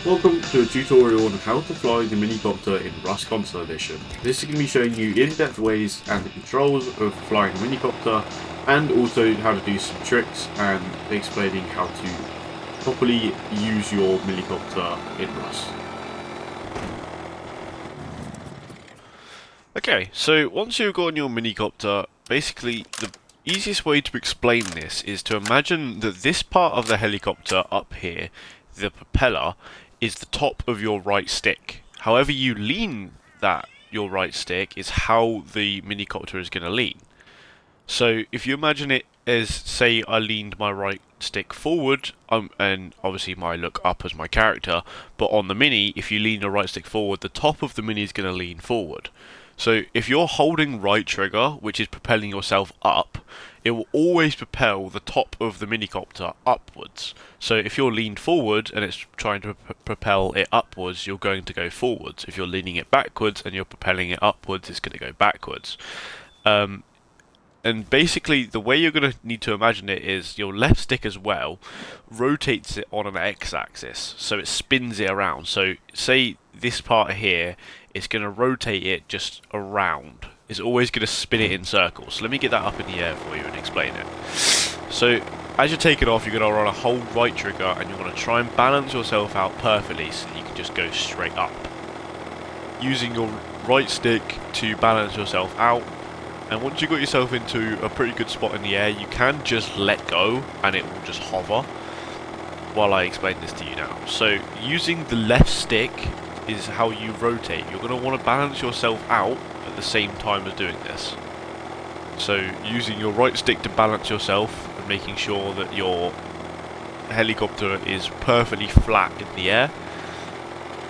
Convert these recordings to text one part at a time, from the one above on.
Welcome to a tutorial on how to fly the minicopter in Rust Console Edition. This is going to be showing you in-depth ways and the controls of flying a minicopter, and also how to do some tricks and explaining how to properly use your minicopter in Rust. Okay, so once you've got your minicopter, basically the easiest way to explain this is to imagine that this part of the helicopter up here, the propeller, is the top of your right stick. However you lean your right stick is how the minicopter is going to lean. So if you imagine it as, say, I leaned my right stick forward, and obviously I look up as my character, but on the mini, if you lean your right stick forward, the top of the mini is going to lean forward. So if you're holding right trigger, which is propelling yourself up, it will always propel the top of the minicopter upwards. So if you're leaned forward and it's trying to propel it upwards, you're going to go forwards. If you're leaning it backwards and you're propelling it upwards, it's going to go backwards. And basically, the way you're going to need to imagine it is your left stick as well rotates it on an x-axis, so it spins it around. So say this part here is going to rotate it just around. It's always going to spin it in circles. So let me get that up in the air for you and explain it. So as you take it off, you're going to run a hold right trigger and you're going to try and balance yourself out perfectly so that you can just go straight up. Using your right stick to balance yourself out. And once you've got yourself into a pretty good spot in the air, you can just let go and it will just hover while I explain this to you now. So using the left stick is how you rotate. You're going to want to balance yourself out at the same time as doing this. So using your right stick to balance yourself and making sure that your helicopter is perfectly flat in the air.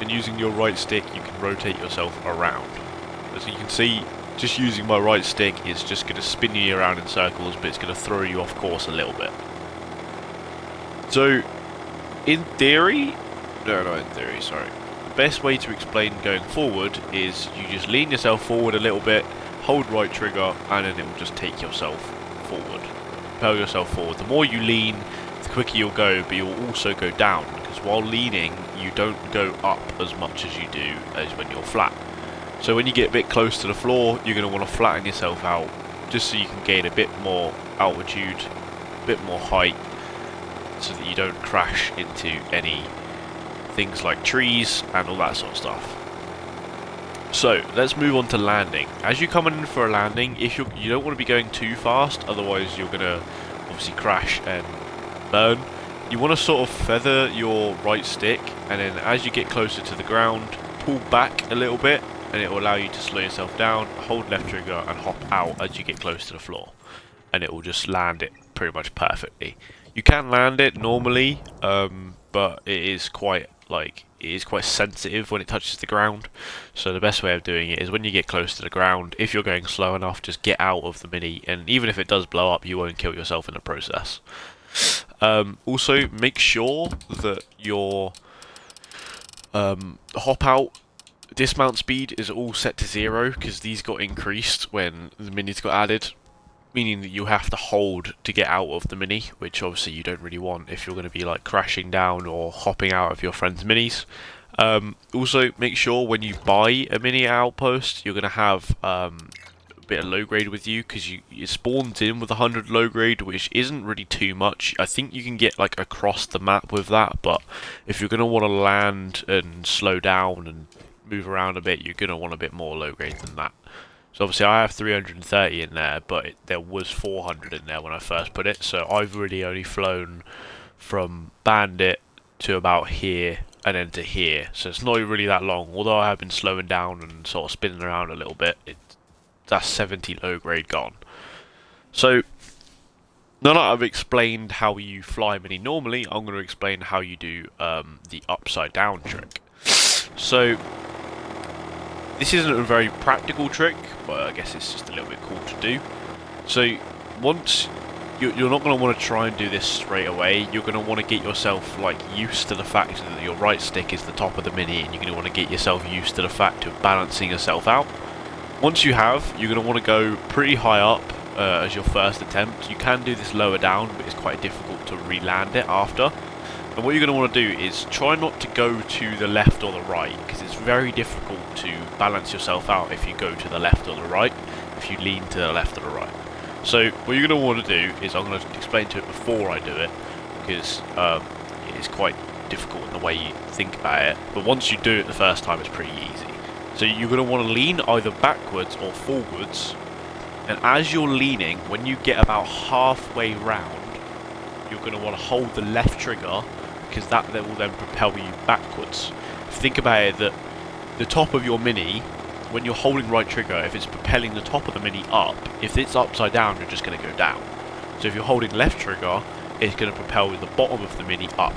And using your right stick, you can rotate yourself around. As you can see, just using my right stick is just going to spin you around in circles, but it's going to throw you off course a little bit. So, in theory, sorry. The best way to explain going forward is you just lean yourself forward a little bit, hold right trigger, and then it will just take yourself forward. Propel yourself forward. The more you lean, the quicker you'll go, but you'll also go down, because while leaning, you don't go up as much as you do as when you're flat. So when you get a bit close to the floor, you're going to want to flatten yourself out, just so you can gain a bit more altitude, a bit more height, so that you don't crash into any things like trees and all that sort of stuff. So let's move on to landing. As you're coming in for a landing, you don't want to be going too fast, otherwise you're going to obviously crash and burn. You want to sort of feather your right stick, and then as you get closer to the ground, pull back a little bit, and it will allow you to slow yourself down, hold left trigger and hop out as you get close to the floor, and it will just land it pretty much perfectly. You can land it normally, but it is quite sensitive when it touches the ground. So the best way of doing it is when you get close to the ground, if you're going slow enough, just get out of the mini, and even if it does blow up, you won't kill yourself in the process. Also, make sure that your hop out dismount speed is all set to 0, because these got increased when the minis got added, meaning that you have to hold to get out of the mini, which obviously you don't really want if you're going to be like crashing down or hopping out of your friend's minis. Also, make sure when you buy a mini outpost, you're going to have a bit of low grade with you, because it spawns in with 100 low grade, which isn't really too much. I think you can get like across the map with that, but if you're going to want to land and slow down and move around a bit, you're going to want a bit more low grade than that. So obviously I have 330 in there, but there was 400 in there when I first put it, so I've really only flown from Bandit to about here and then to here, so it's not really that long. Although I have been slowing down and sort of spinning around a little bit, that's 70 low grade gone. So now that I've explained how you fly mini normally, I'm going to explain how you do the upside down trick. So this isn't a very practical trick, but I guess it's just a little bit cool to do. So once you're not going to want to try and do this straight away, you're going to want to get yourself like used to the fact that your right stick is the top of the mini, and you're going to want to get yourself used to the fact of balancing yourself out. Once you have, you're going to want to go pretty high up as your first attempt. You can do this lower down, but it's quite difficult to re-land it after. And what you're going to want to do is try not to go to the left or the right, because it's very difficult to balance yourself out if you go to the left or the right, if you lean to the left or the right. So what you're going to want to do is, I'm going to explain to it before I do it, because it is quite difficult in the way you think about it, but once you do it the first time it's pretty easy. So you're going to want to lean either backwards or forwards, and as you're leaning, when you get about halfway round, you're going to want to hold the left trigger, because that will then propel you backwards. Think about it that the top of your Mini, when you're holding right trigger, if it's propelling the top of the Mini up, if it's upside down, you're just going to go down. So if you're holding left trigger, it's going to propel the bottom of the Mini up.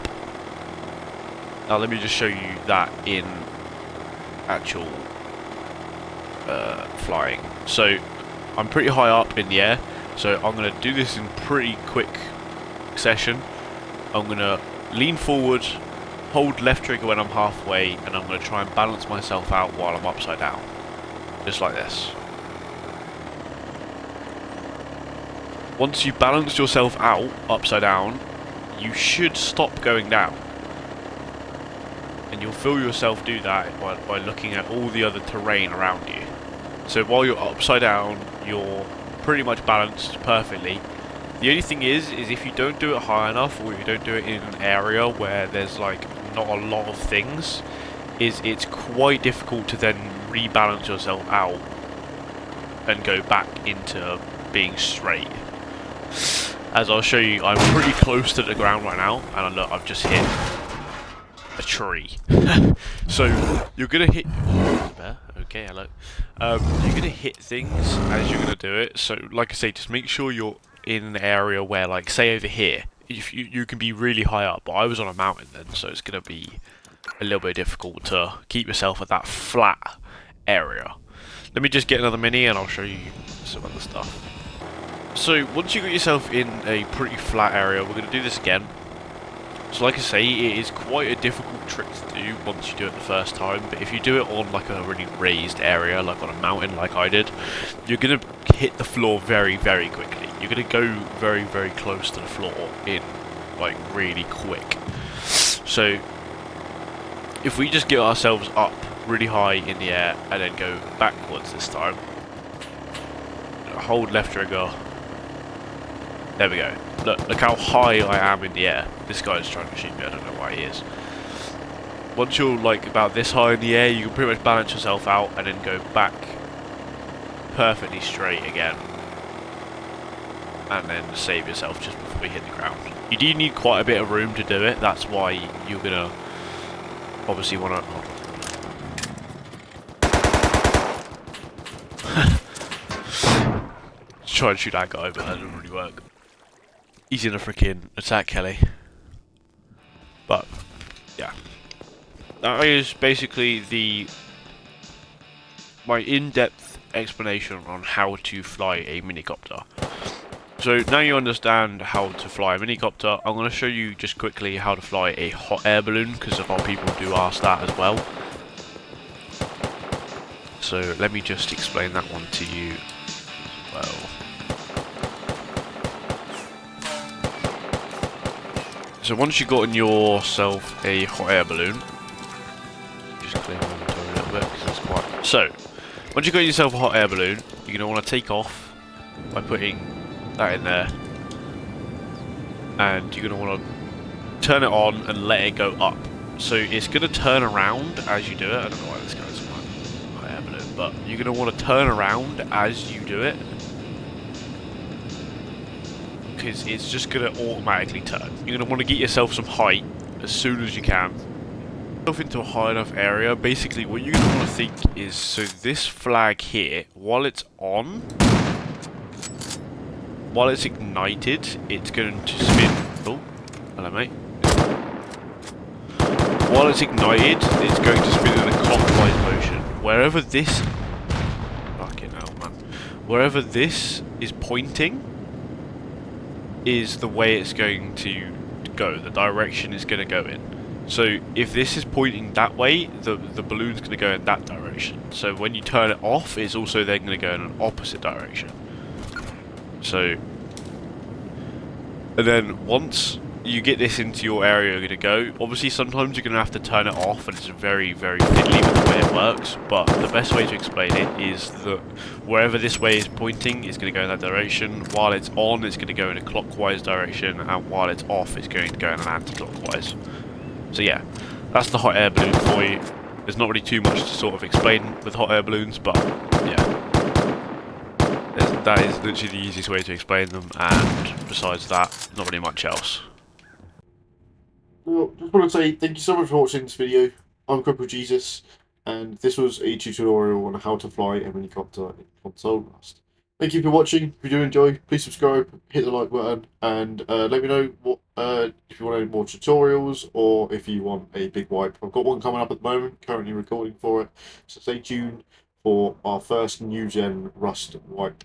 Now let me just show you that in actual flying. So I'm pretty high up in the air, so I'm going to do this in pretty quick session. I'm going to lean forward, hold left trigger when I'm halfway, and I'm going to try and balance myself out while I'm upside down. Just like this. Once you've balanced yourself out, upside down, you should stop going down. And you'll feel yourself do that by looking at all the other terrain around you. So while you're upside down, you're pretty much balanced perfectly. The only thing is if you don't do it high enough, or if you don't do it in an area where there's like not a lot of things, it's quite difficult to then rebalance yourself out and go back into being straight. As I'll show you, I'm pretty close to the ground right now, and look, I've just hit a tree. So you're gonna hit. Okay, hello. You're gonna hit things as you're gonna do it. So, like I say, just make sure you're in an area where, like, say over here, if you can be really high up. But I was on a mountain then, so it's gonna be a little bit difficult to keep yourself at that flat area. Let me just get another Mini, and I'll show you some other stuff. So once you got yourself in a pretty flat area, we're gonna do this again. So like I say, it is quite a difficult trick to do once you do it the first time, but if you do it on like a really raised area, like on a mountain like I did, you're going to hit the floor very, very quickly. You're going to go very, very close to the floor in like really quick. So if we just get ourselves up really high in the air and then go backwards this time, hold left trigger. There we go. Look how high I am in the air. This guy's trying to shoot me, I don't know why he is. Once you're like about this high in the air, you can pretty much balance yourself out and then go back perfectly straight again. And then save yourself just before you hit the ground. You do need quite a bit of room to do it, that's why you're gonna obviously wanna... Try and shoot that guy, but that didn't really work. He's in a freaking attack heli. But, yeah. That is basically my in-depth explanation on how to fly a minicopter. So now you understand how to fly a minicopter, I'm going to show you just quickly how to fly a hot air balloon, because a lot of people do ask that as well. So let me just explain that one to you as well. So once you've gotten yourself a hot air balloon, just clear my inventory a little bit because it's quite... So, once you've got yourself a hot air balloon, you're going to want to take off by putting that in there. And you're going to want to turn it on and let it go up. So it's going to turn around as you do it. I don't know why this guy's my hot air balloon, but you're going to want to turn around as you do it. Because it's just going to automatically turn. You're going to want to get yourself some height as soon as you can. Into a high enough area, basically what you're going to want to think is, so this flag here, while it's on, while it's ignited, it's going to spin. Oh, hello mate. While it's ignited, it's going to spin in a clockwise motion. Wherever this... Fucking hell, man. Wherever this is pointing is the way it's going to go. The direction it's going to go in. So if this is pointing that way, the balloon's going to go in that direction. So when you turn it off, it's also then going to go in an opposite direction. So, and then once you get this into your area you're going to go. Obviously, sometimes you're going to have to turn it off, and it's very, very fiddly with the way it works. But the best way to explain it is that wherever this way is pointing, it's going to go in that direction. While it's on, it's going to go in a clockwise direction, and while it's off, it's going to go in an anti-clockwise. So yeah, that's the hot air balloon for you. There's not really too much to sort of explain with hot air balloons, but yeah. That is literally the easiest way to explain them, and besides that, not really much else. Well, just want to say thank you so much for watching this video. I'm Cripple Jesus, and this was a tutorial on how to fly a minicopter in console Rust. Thank you for watching. If you do enjoy, please subscribe, hit the like button, and let me know what if you want any more tutorials or if you want a big wipe. I've got one coming up at the moment, currently recording for it, so stay tuned for our first new gen Rust wipe.